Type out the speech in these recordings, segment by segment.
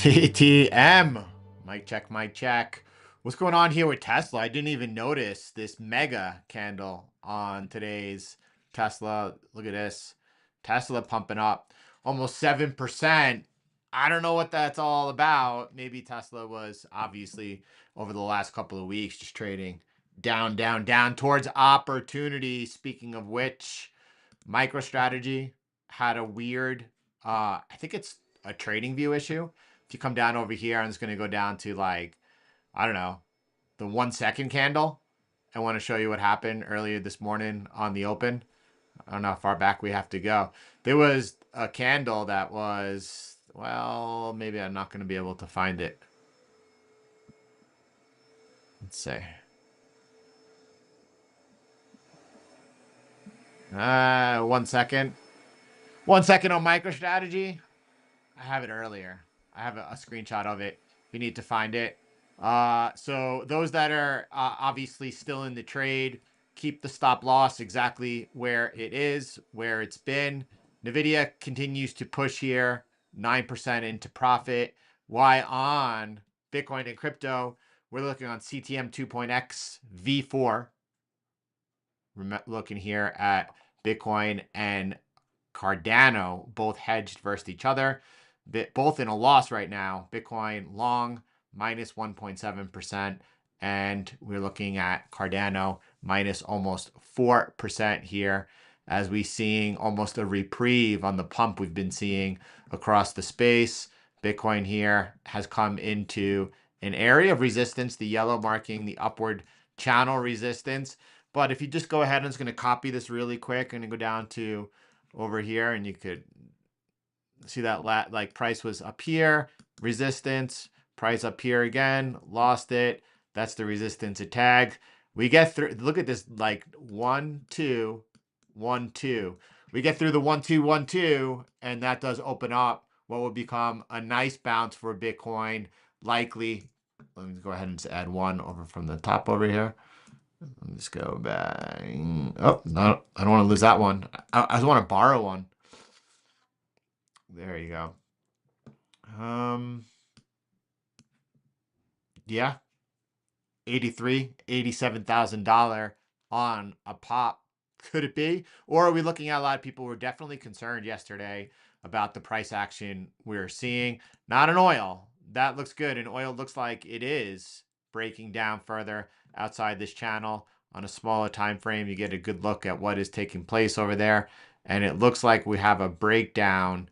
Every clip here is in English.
CTM. Mic check, mic check. What's going on here with Tesla? I didn't even notice this mega candle on today's Tesla. Look at this. Tesla pumping up almost 7%. I don't know what that's all about. Maybe Tesla was obviously over the last couple of weeks just trading down, down, down towards opportunity. Speaking of which, MicroStrategy had a weird, I think it's a trading view issue. If you come down over here, I'm just going to go down to like, I don't know, the 1 second candle. I want to show you what happened earlier this morning on the open. I don't know how far back we have to go. There was a candle that was, well, maybe I'm not going to be able to find it. Let's see. 1 second. 1 second on MicroStrategy. I have it earlier. I have a screenshot of it. If you need to find it. So those that are obviously still in the trade, keep the stop loss exactly where it is, where it's been. NVIDIA continues to push here, 9% into profit. Why on Bitcoin and crypto, we're looking on CTM 2.x V4. We're looking here at Bitcoin and Cardano, both hedged versus each other. Both in a loss right now. Bitcoin long minus 1.7%, and we're looking at Cardano minus almost 4% here, as we seeing almost a reprieve on the pump we've been seeing across the space. Bitcoin here has come into an area of resistance, the yellow marking the upward channel resistance. But if you just go ahead, I'm just going to copy this really quick and go down to over here, and you could see that like price was up here, resistance, price up here again, lost it. That's the resistance it tagged. We get through, look at this, like 1 2 1 2. We get through the 1 2 1 2, and that does open up what will become a nice bounce for Bitcoin. Likely, let me go ahead and add one over from the top over here. Let me just go back. Oh, no, I don't want to lose that one. I just want to borrow one. There you go. Yeah, $87,000 on a pop. Could it be? Or are we looking at a lot of people were definitely concerned yesterday about the price action we're seeing? Not in oil. That looks good. And oil looks like it is breaking down further outside this channel on a smaller time frame. You get a good look at what is taking place over there. And it looks like we have a breakdown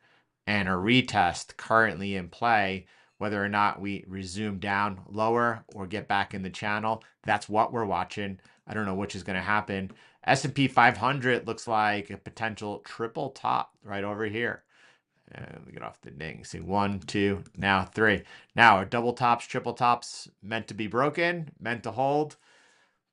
and a retest currently in play. Whether or not we resume down lower or get back in the channel, that's what we're watching. I don't know which is going to happen. S&P 500 looks like a potential triple top right over here. Let me get off the ding. See, 1, 2, now 3. Now, are double tops, triple tops meant to be broken, meant to hold?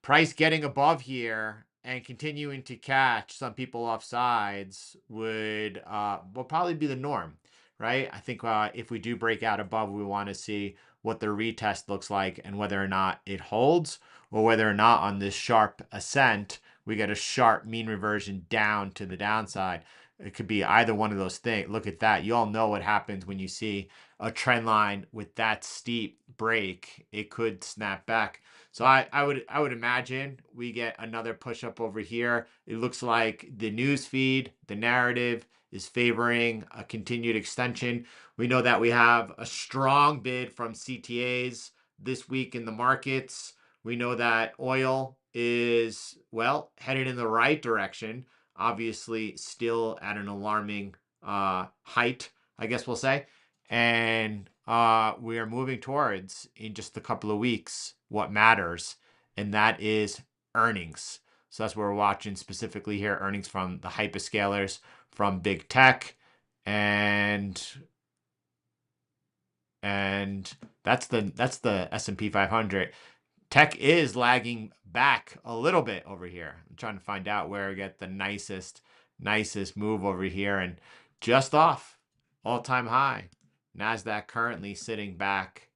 Price getting above here and continuing to catch some people off sides will probably be the norm, right? I think if we do break out above, we want to see what the retest looks like and whether or not it holds, or whether or not on this sharp ascent we get a sharp mean reversion down to the downside. It could be either one of those things. Look at that. You all know what happens when you see a trend line with that steep break. It could snap back. So I would imagine we get another push up over here. It looks like the news feed, the narrative is favoring a continued extension. We know that we have a strong bid from CTAs this week in the markets. We know that oil is, well, headed in the right direction. Obviously, still at an alarming height, I guess we'll say. And we are moving towards, in just a couple of weeks, what matters, and that is earnings. So that's what we're watching specifically here, earnings from the hyperscalers, from big tech, and that's the S&P 500. Tech is lagging back a little bit over here. I'm trying to find out where I get the nicest move over here, and just off all-time high. NASDAQ currently sitting back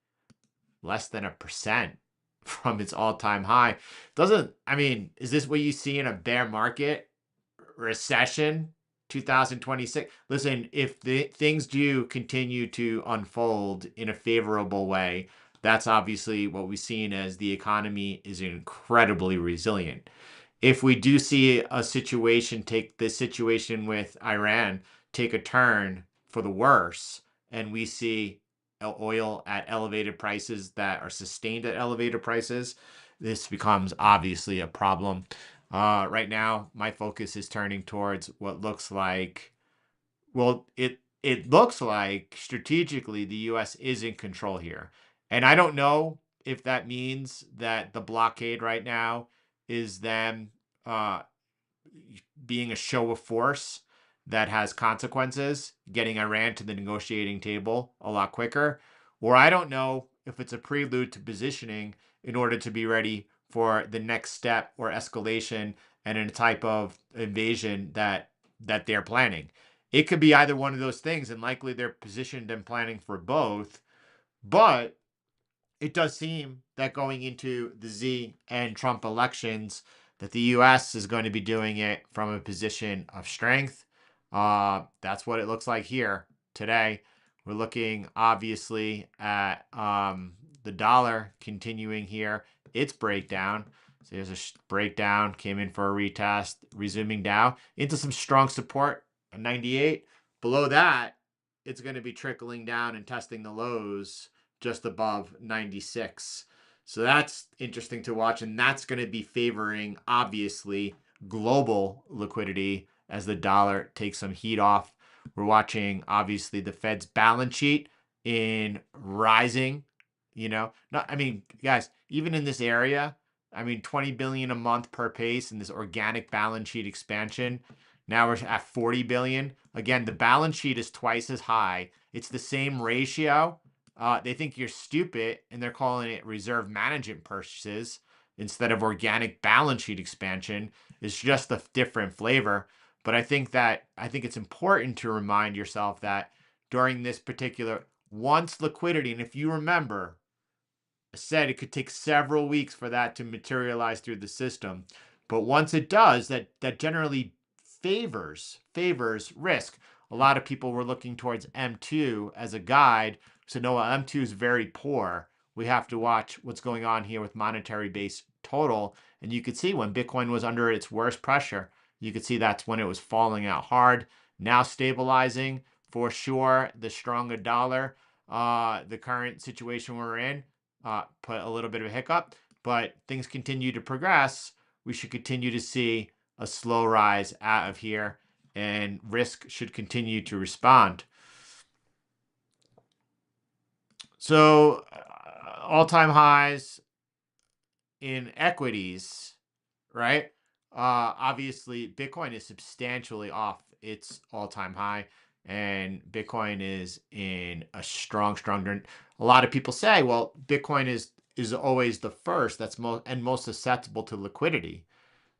less than 1% from its all-time high. Is this what you see in a bear market? Recession 2026? Listen, if things do continue to unfold in a favorable way, that's obviously what we've seen as the economy is incredibly resilient. If we do see a situation, take this situation with Iran, take a turn for the worse, and we see oil at elevated prices that are sustained at elevated prices, this becomes obviously a problem. Right now, my focus is turning towards what looks like, well, it looks like strategically the U.S. is in control here. And I don't know if that means that the blockade right now is them uh, being a show of force that has consequences, getting Iran to the negotiating table a lot quicker. Or I don't know if it's a prelude to positioning in order to be ready for the next step or escalation and a type of invasion that they're planning. It could be either one of those things, and likely they're positioned and planning for both. But it does seem that going into the Z and Trump elections, that the U.S. is going to be doing it from a position of strength. That's what it looks like here today. We're looking obviously at the dollar continuing here its breakdown. So there's a breakdown, came in for a retest, resuming down into some strong support, a 98. Below that, it's going to be trickling down and testing the lows just above 96. So that's interesting to watch, and that's going to be favoring, obviously, global liquidity as the dollar takes some heat off. We're watching, obviously, the Fed's balance sheet in rising. Guys, even in this area, 20 billion a month per pace in this organic balance sheet expansion. Now we're at 40 billion. Again, the balance sheet is twice as high. It's the same ratio. They think you're stupid, and they're calling it reserve management purchases instead of organic balance sheet expansion. It's just a different flavor. But I think it's important to remind yourself that during this particular, once liquidity, and if you remember, I said it could take several weeks for that to materialize through the system. But once it does, that generally favors risk. a lot of people were looking towards M2 as a guide. So no, M2 is very poor. We have to watch what's going on here with monetary base total. And you could see when Bitcoin was under its worst pressure, you could see that's when it was falling out hard. Now stabilizing for sure. The stronger dollar, the current situation we're in, put a little bit of a hiccup, but things continue to progress. We should continue to see a slow rise out of here, and risk should continue to respond. So all-time highs in equities, right? Obviously, Bitcoin is substantially off its all-time high, and Bitcoin is in a strong. A lot of people say, well, Bitcoin is always the first that's most susceptible to liquidity.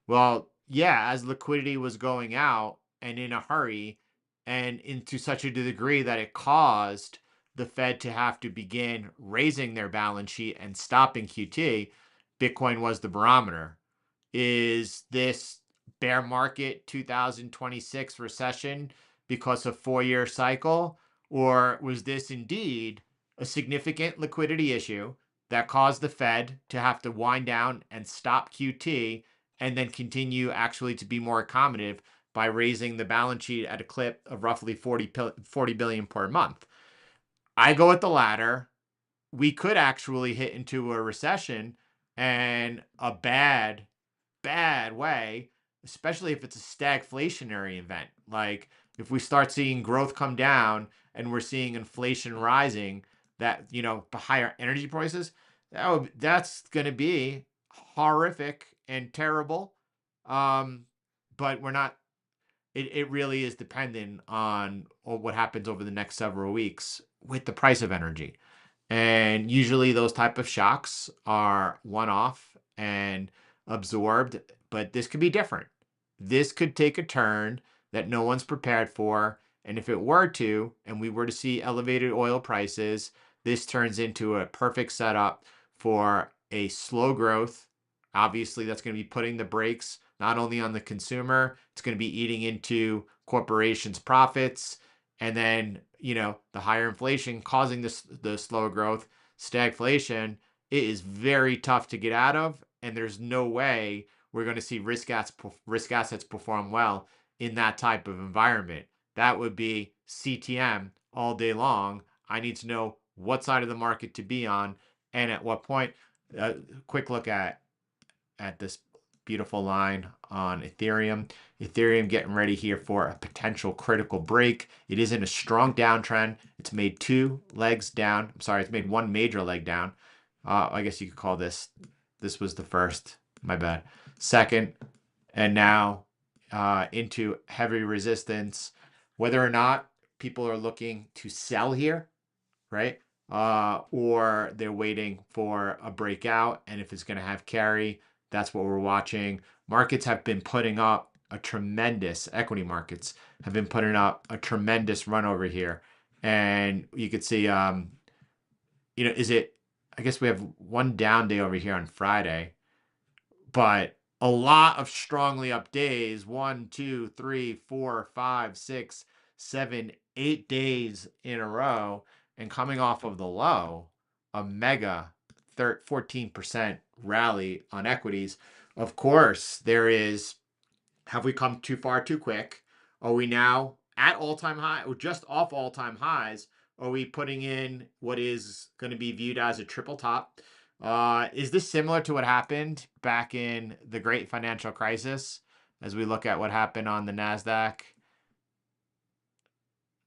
Well, yeah, as liquidity was going out and in a hurry and into such a degree that it caused the Fed to have to begin raising their balance sheet and stopping QT, Bitcoin was the barometer. Is this bear market 2026 recession because of 4-year cycle? Or was this indeed a significant liquidity issue that caused the Fed to have to wind down and stop QT and then continue actually to be more accommodative by raising the balance sheet at a clip of roughly 40 billion per month? I go with the latter. We could actually hit into a recession, and a bad way, especially if it's a stagflationary event. Like if we start seeing growth come down and we're seeing inflation rising, that, higher energy prices, that's going to be horrific and terrible. But we're not, it really is dependent on what happens over the next several weeks with the price of energy. And usually those type of shocks are one-off and absorbed, but this could be different. This could take a turn that no one's prepared for. And if it were to, and we were to see elevated oil prices, this turns into a perfect setup for a slow growth. Obviously, that's going to be putting the brakes not only on the consumer, it's going to be eating into corporations' profits. And then, the higher inflation causing the slower growth, stagflation, it is very tough to get out of. And there's no way we're going to see risk assets perform well in that type of environment. That would be CTM all day long. I need to know what side of the market to be on and at what point. Quick look at this beautiful line on Ethereum. Ethereum getting ready here for a potential critical break. It is in a strong downtrend. It's made 2 legs down. I'm sorry, it's made 1 major leg down. I guess you could call this was the first. My bad. Second, and now into heavy resistance. Whether or not people are looking to sell here, right? Or they're waiting for a breakout, and if it's going to have carry, that's what we're watching. Markets have been putting up equity markets have been putting up a tremendous run over here. And you could see, I guess we have one down day over here on Friday, but a lot of strongly up days, 1, 2, 3, 4, 5, 6, 7, 8 days in a row. And coming off of the low, a mega 14% rally on equities. Of course, have we come too far too quick? Are we now at all-time high or just off all-time highs? Are we putting in what is going to be viewed as a triple top? Is this similar to what happened back in the great financial crisis as we look at what happened on the NASDAQ?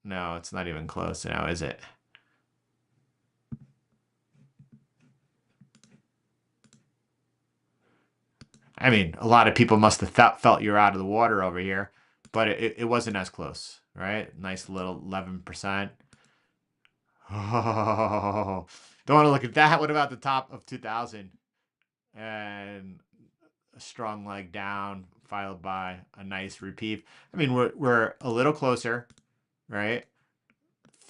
No, it's not even close now, is it? I mean, a lot of people must have felt you're out of the water over here, but it wasn't as close, right? Nice little 11%. Oh, don't want to look at that. What about the top of 2000? And a strong leg down, followed by a nice repeat. I mean, we're a little closer, right?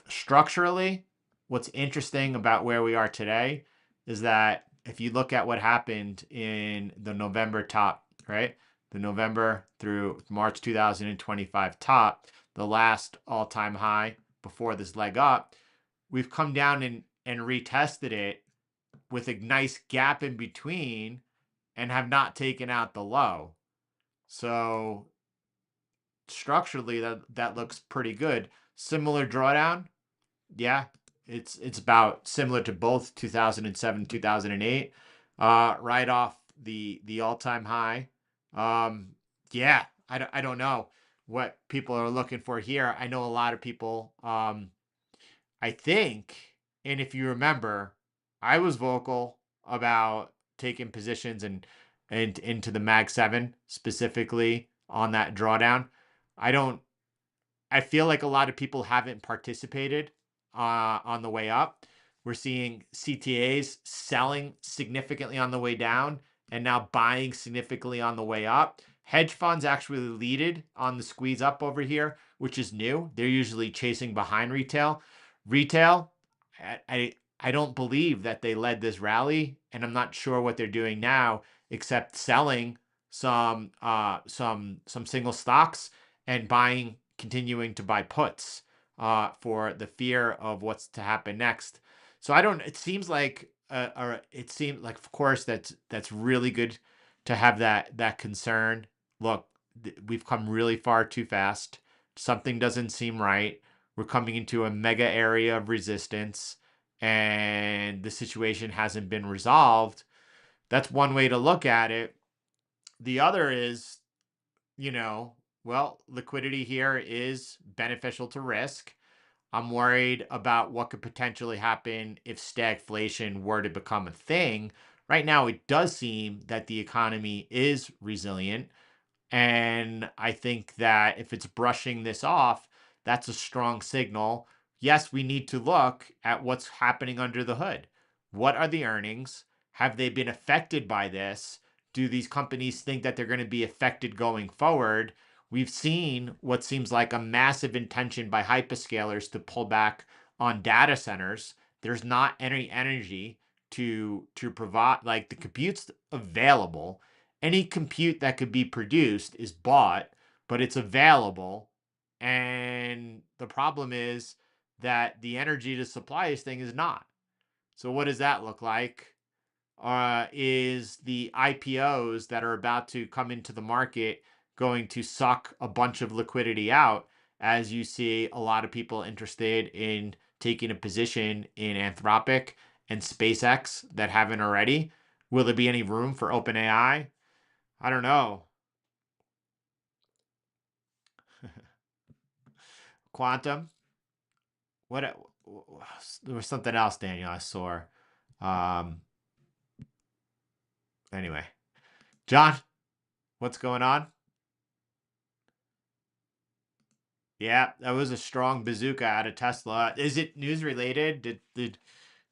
Structurally, what's interesting about where we are today is that if you look at what happened in the November top, right? The November through March 2025 top, the last all-time high before this leg up, we've come down and retested it with a nice gap in between and have not taken out the low. So structurally, that looks pretty good. Similar drawdown, yeah, it's about similar to both 2007, 2008, right off the all-time high. Yeah, I don't know what people are looking for here. I know a lot of people, I think, and if you remember, I was vocal about taking positions and into the Mag 7 specifically on that drawdown. I don't I feel like a lot of people haven't participated on the way up. We're seeing CTAs selling significantly on the way down and now buying significantly on the way up. Hedge funds actually leaded on the squeeze up over here, which is new. They're usually chasing behind retail. Retail, I don't believe that they led this rally, and I'm not sure what they're doing now, except selling some single stocks and continuing to buy puts for the fear of what's to happen next. So I don't. It seems like of course that's really good to have that concern. Look, we've come really far too fast. Something doesn't seem right. We're coming into a mega area of resistance, and the situation hasn't been resolved. That's one way to look at it. The other is, well, liquidity here is beneficial to risk. I'm worried about what could potentially happen if stagflation were to become a thing. Right now, it does seem that the economy is resilient. And I think that if it's brushing this off, that's a strong signal. Yes, we need to look at what's happening under the hood. What are the earnings? Have they been affected by this? Do these companies think that they're going to be affected going forward? We've seen what seems like a massive intention by hyperscalers to pull back on data centers. There's not any energy to provide, like, the compute's available. Any compute that could be produced is bought, but it's available. And the problem is that the energy to supply this thing is not. So what does that look like? Is the IPOs that are about to come into the market going to suck a bunch of liquidity out, as you see a lot of people interested in taking a position in Anthropic and SpaceX that haven't already? Will there be any room for OpenAI? I don't know. Quantum. What? There was something else, Daniel. I saw. Um. Anyway, John, what's going on? Yeah, that was a strong bazooka out of Tesla. Is it news related? Did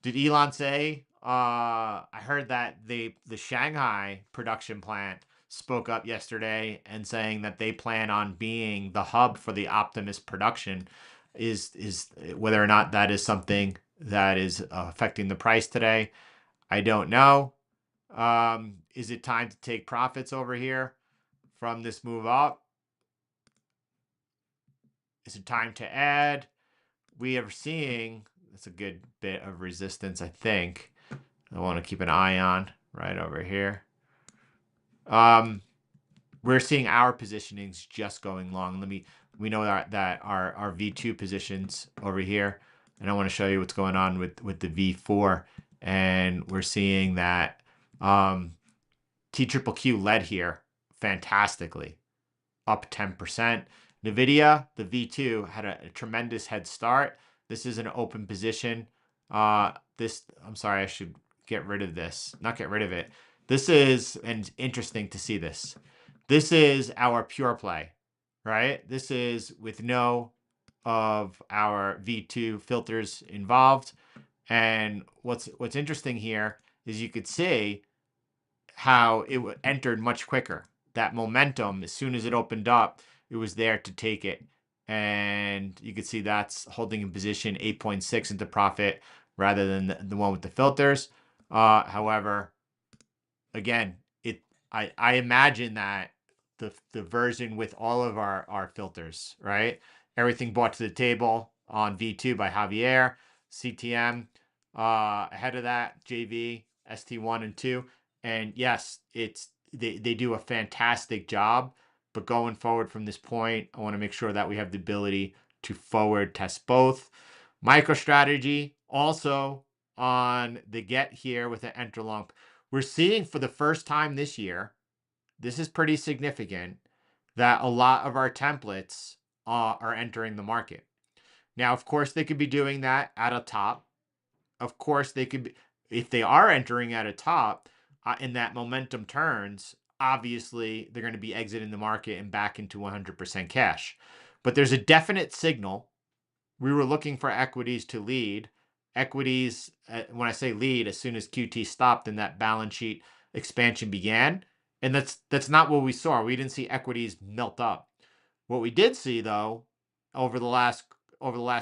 Elon say? I heard that the Shanghai production plant spoke up yesterday and saying that they plan on being the hub for the Optimus production. Is whether or not that is something that is affecting the price today, I don't know. Is it time to take profits over here from this move up? Is it time to add? We are seeing, that's a good bit of resistance, I think. I want to keep an eye on right over here. We're seeing our positionings just going long. We know that our V2 positions over here, and I want to show you what's going on with the V4, and we're seeing that TQQQ led here fantastically, up 10%. NVIDIA, the V2, had a tremendous head start. This is an open position. I'm sorry, I should get rid of this. Not get rid of it. This is, and interesting to see this. This is our pure play, right? This is with no of our V2 filters involved. And what's interesting here is you could see how it entered much quicker. That momentum, as soon as it opened up, it was there to take it. And you can see that's holding in position 8.6 into profit rather than the one with the filters. However, again, I imagine that the version with all of our filters, right, everything brought to the table on V2 by Javier, CTM, ahead of that, JV, ST1 and 2. And yes, they do a fantastic job. But going forward from this point, I want to make sure that we have the ability to forward test both. MicroStrategy also on the get here with an enter long. We're seeing for the first time this year, this is pretty significant, that a lot of our templates are entering the market. Now, of course, they could be doing that at a top. Of course, they could be, if they are entering at a top and that momentum turns, obviously they're going to be exiting the market and back into 100% cash. But there's a definite signal. We were looking for equities to lead. Equities, when I say lead, as soon as QT stopped and that balance sheet expansion began. And that's not what we saw. We didn't see equities melt up. What we did see, though, over the last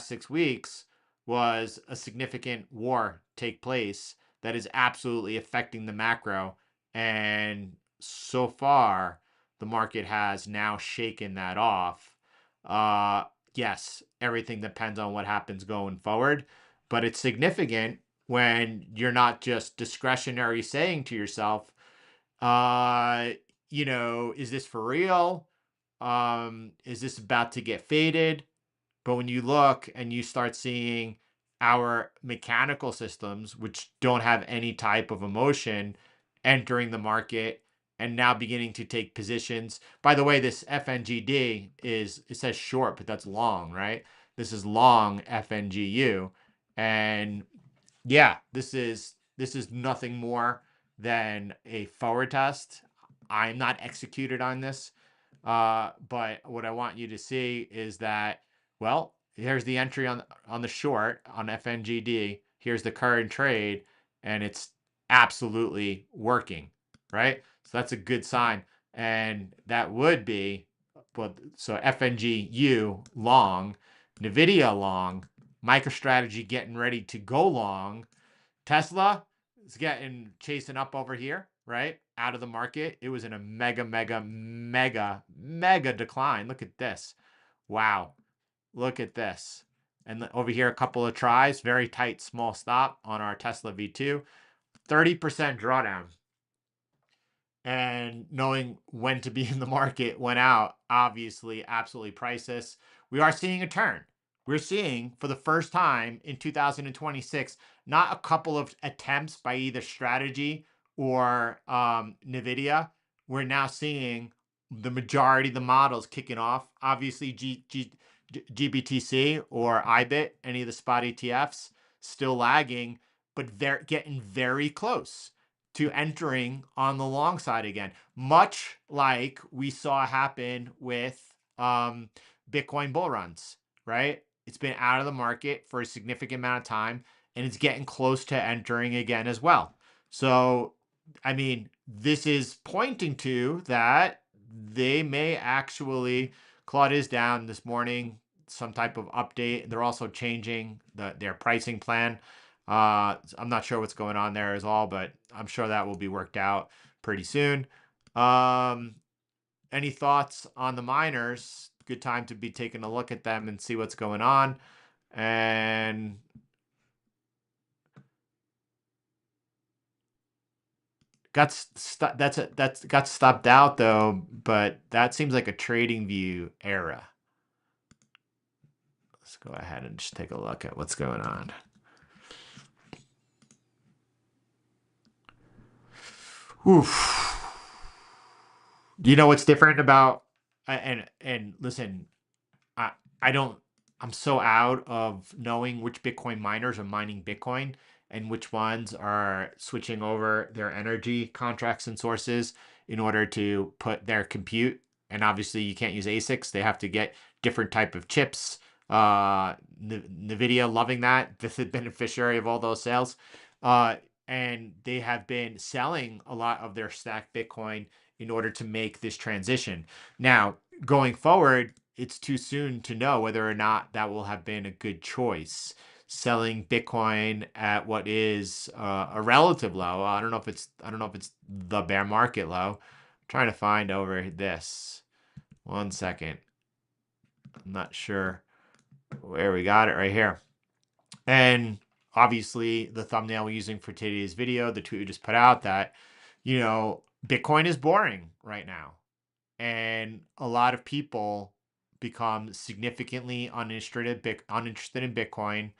6 weeks was a significant war take place that is absolutely affecting the macro. And so far, the market has now shaken that off. Yes, everything depends on what happens going forward, but it's significant when you're not just discretionary saying to yourself, is this for real? Is this about to get faded? But when you look and you start seeing our mechanical systems, which don't have any type of emotion, entering the market and now beginning to take positions. By the way, this FNGD it says short, but that's long, right? This is long FNGU. And yeah, this is nothing more than a forward test. I'm not executed on this. But what I want you to see is that, well, here's the entry on the short on FNGD. Here's the current trade, and it's absolutely working, right? So that's a good sign. And that would be, so FNGU long, NVIDIA long, MicroStrategy getting ready to go long. Tesla is chasing up over here, right? Out of the market. It was in a mega decline. Look at this. Wow. Look at this. And over here, a couple of tries. Very tight, small stop on our Tesla V2. 30% drawdown. And knowing when to be in the market went out, obviously, absolutely priceless. We are seeing a turn. We're seeing for the first time in 2026, not a couple of attempts by either strategy or NVIDIA. We're now seeing the majority of the models kicking off. Obviously, GBTC or IBIT, any of the spot ETFs, still lagging, but they're getting very close to entering on the long side again, much like we saw happen with Bitcoin bull runs, right? It's been out of the market for a significant amount of time, and it's getting close to entering again as well. So, I mean, this is pointing to that they may actually, Claude is down this morning, some type of update. They're also changing their pricing plan. I'm not sure what's going on there as all, but I'm sure that will be worked out pretty soon. Any thoughts on the miners? Good time to be taking a look at them and see what's going on. And got stopped out though, but that seems like a trading view era. Let's go ahead and just take a look at what's going on. Oof. Do you know what's different about and listen, I'm so out of knowing which Bitcoin miners are mining Bitcoin and which ones are switching over their energy contracts and sources in order to put their compute. And obviously you can't use ASICs. They have to get different type of chips. NVIDIA loving that. This is the beneficiary of all those sales. And they have been selling a lot of their stacked Bitcoin in order to make this transition. Now, going forward, it's too soon to know whether or not that will have been a good choice. Selling Bitcoin at what is a relative low. I don't know if it's the bear market low. I'm trying to find over this. 1 second. I'm not sure where we got it right here. And obviously, the thumbnail we're using for today's video, the tweet we just put out, that, Bitcoin is boring right now. And a lot of people become significantly uninterested in Bitcoin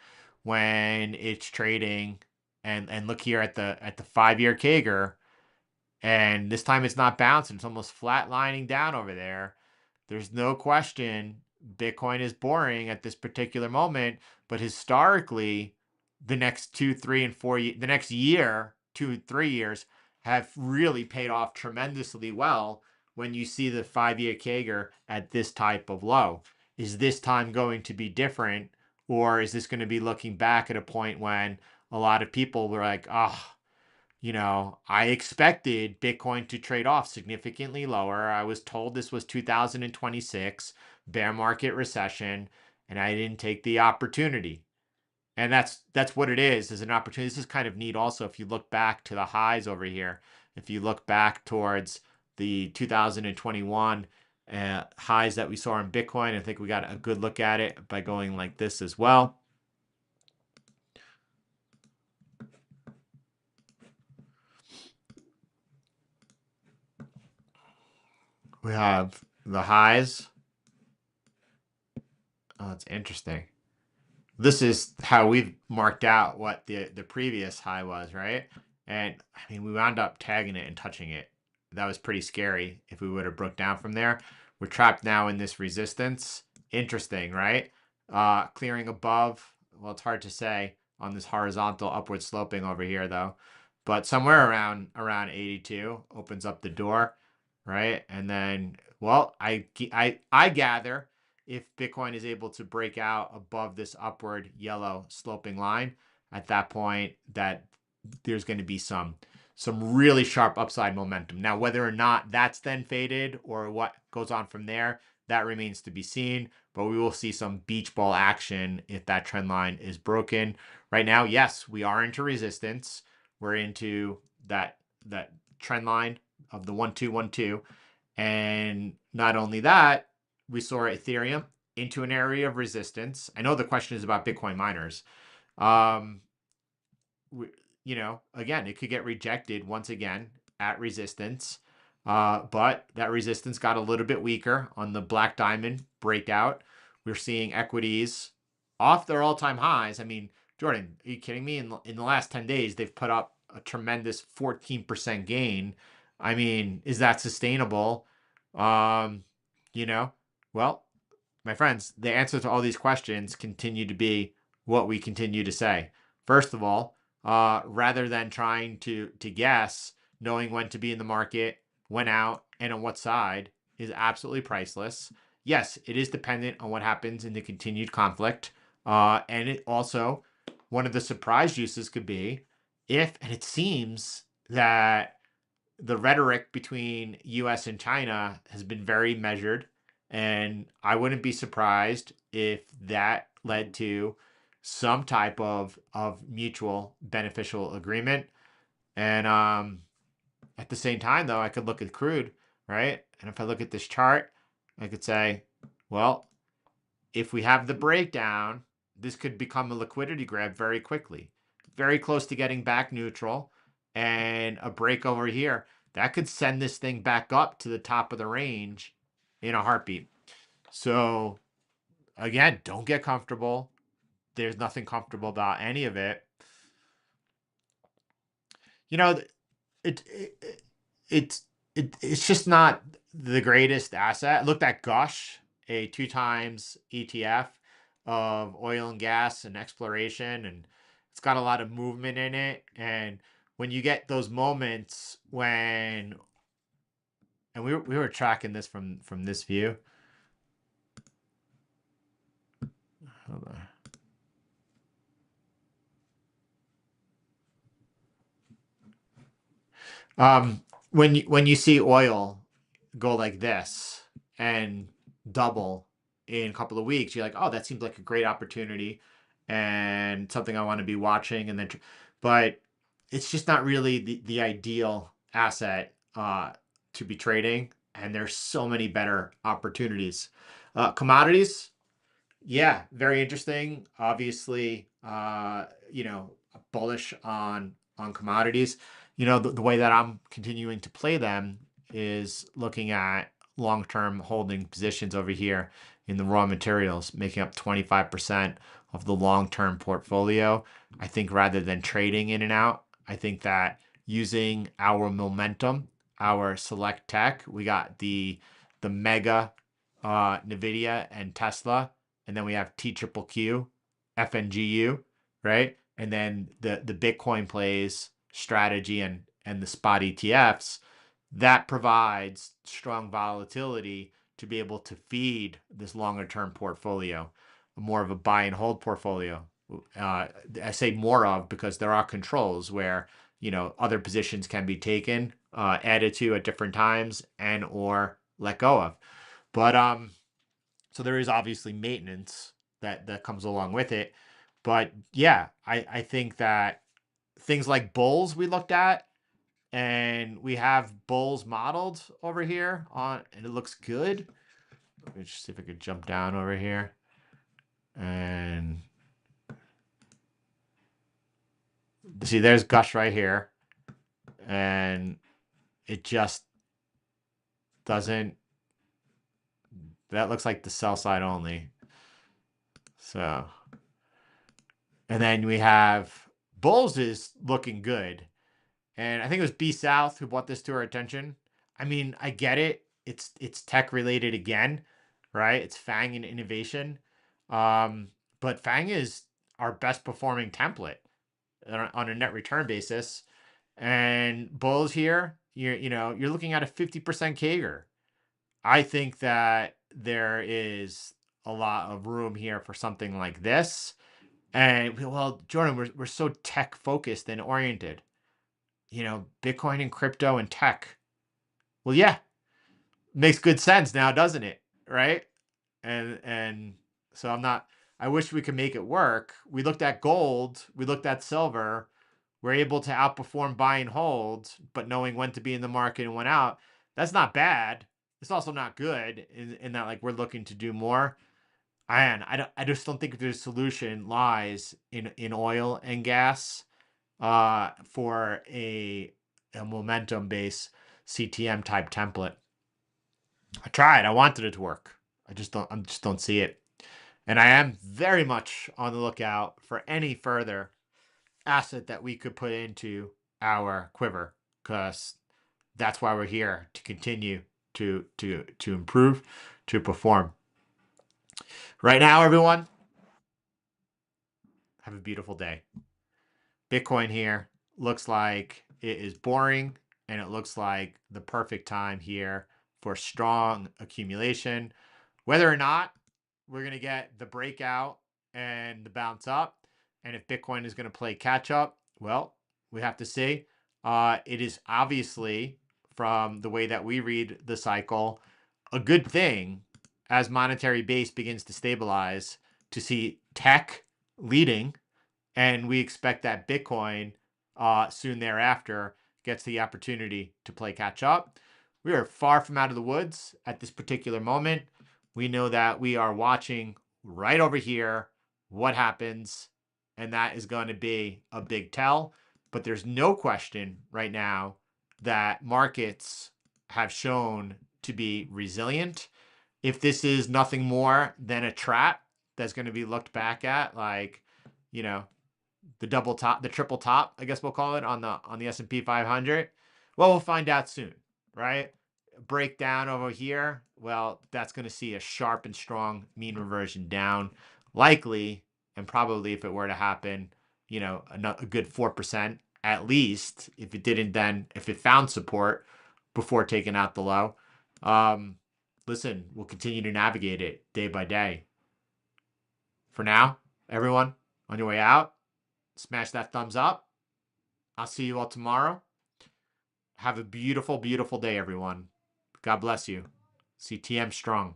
when it's trading. And look here at the 5-year CAGR, and this time it's not bouncing; it's almost flatlining down over there. There's no question Bitcoin is boring at this particular moment, but historically, the next 2, 3, and 4 years, have really paid off tremendously well when you see the 5-year CAGR at this type of low. Is this time going to be different, or is this going to be looking back at a point when a lot of people were like, oh, I expected Bitcoin to trade off significantly lower. I was told this was 2026, bear market recession, and I didn't take the opportunity. And that's what it is an opportunity. This is kind of neat also if you look back to the highs over here. If you look back towards the 2021 highs that we saw in Bitcoin, I think we got a good look at it by going like this as well. We have the highs. Oh, it's interesting. This is how we've marked out what the previous high was, right? And I mean, we wound up tagging it and touching it. That was pretty scary if we would have broke down from there. We're trapped now in this resistance. Interesting, right? Clearing above. Well, it's hard to say on this horizontal upward sloping over here, though. But somewhere around 82 opens up the door, right? And then, well, I gather if Bitcoin is able to break out above this upward yellow sloping line, at that point, that there's going to be some really sharp upside momentum. Now, whether or not that's then faded or what goes on from there, that remains to be seen. But we will see some beach ball action if that trend line is broken. Right now, yes, we are into resistance. We're into that trend line of the 1-2-1-2. And not only that, we saw Ethereum into an area of resistance. I know the question is about Bitcoin miners. Again, it could get rejected once again at resistance. But that resistance got a little bit weaker on the Black Diamond breakout. We're seeing equities off their all-time highs. I mean, Jordan, are you kidding me? In the last 10 days, they've put up a tremendous 14% gain. I mean, is that sustainable? Um, well, my friends, the answer to all these questions continue to be what we continue to say. First of all, rather than trying to guess, knowing when to be in the market, when out, and on what side is absolutely priceless. Yes, it is dependent on what happens in the continued conflict. And it also, one of the surprise uses could be and it seems that the rhetoric between US and China has been very measured, and I wouldn't be surprised if that led to some type of mutual beneficial agreement. And at the same time, though, I could look at crude, right? And if I look at this chart, I could say, well, if we have the breakdown, this could become a liquidity grab very quickly, very close to getting back neutral, and a break over here that could send this thing back up to the top of the range in a heartbeat. So again, don't get comfortable. There's nothing comfortable about any of it. It, it it's just not the greatest asset. Look at Gush, a 2x ETF of oil and gas and exploration, and it's got a lot of movement in it. And when you get those moments when, and we were tracking this from this view. Hold on. When you see oil go like this and double in a couple of weeks, you're like, oh, that seems like a great opportunity and something I want to be watching. And then, but it's just not really the ideal asset to be trading. And there's so many better opportunities. Commodities. Yeah, very interesting. Obviously, bullish on commodities. The way that I'm continuing to play them is looking at long-term holding positions over here in the raw materials, making up 25% of the long-term portfolio. I think rather than trading in and out, I think that using our momentum, our select tech, we got the mega Nvidia and Tesla, and then we have TQQQ, FNGU, right? And then the Bitcoin plays strategy and the spot ETFs that provides strong volatility to be able to feed this longer term portfolio, more of a buy and hold portfolio. I say more of because there are controls where other positions can be taken, added to at different times, and or let go of. But so there is obviously maintenance that comes along with it. But yeah, I think that things like bulls we looked at, and we have bulls modeled over here on, and it looks good. Let me just see if I could jump down over here. And see, there's Gush right here. And it just doesn't, that looks like the sell side only. So, and then we have bulls is looking good. And I think it was B South who brought this to our attention. I mean, I get it. It's tech related again, right? It's FANG and innovation. But FANG is our best performing template on a net return basis. And bulls here, you're looking at a 50% CAGR. I think that there is a lot of room here for something like this. And well, Jordan, we're so tech focused and oriented. Bitcoin and crypto and tech. Well, yeah, makes good sense now, doesn't it? Right? And so I wish we could make it work. We looked at gold, we looked at silver. We're able to outperform buy and hold, but knowing when to be in the market and when out. That's not bad. It's also not good in that like we're looking to do more. And I just don't think the solution lies in oil and gas for a momentum based CTM type template. I tried. I wanted it to work. I just don't see it. And I am very much on the lookout for any further asset that we could put into our quiver, because that's why we're here, to continue to improve, to perform. Right now, everyone, have a beautiful day. Bitcoin here looks like it is boring, and it looks like the perfect time here for strong accumulation. Whether or not we're going to get the breakout and the bounce up, and if Bitcoin is going to play catch up, well, we have to see. It is obviously, from the way that we read the cycle, a good thing as monetary base begins to stabilize to see tech leading, and we expect that Bitcoin soon thereafter gets the opportunity to play catch up. We are far from out of the woods at this particular moment. We know that we are watching right over here what happens, and that is going to be a big tell. But there's no question right now that markets have shown to be resilient. If this is nothing more than a trap that's going to be looked back at, like, the double top, the triple top, I guess we'll call it, on the S&P 500, well, we'll find out soon, right? Breakdown over here, well, that's going to see a sharp and strong mean reversion down, likely, and probably, if it were to happen, a good 4% at least. If it found support before taking out the low. Listen, we'll continue to navigate it day by day. For now, everyone, on your way out, smash that thumbs up. I'll see you all tomorrow. Have a beautiful, beautiful day, everyone. God bless you. CTM strong.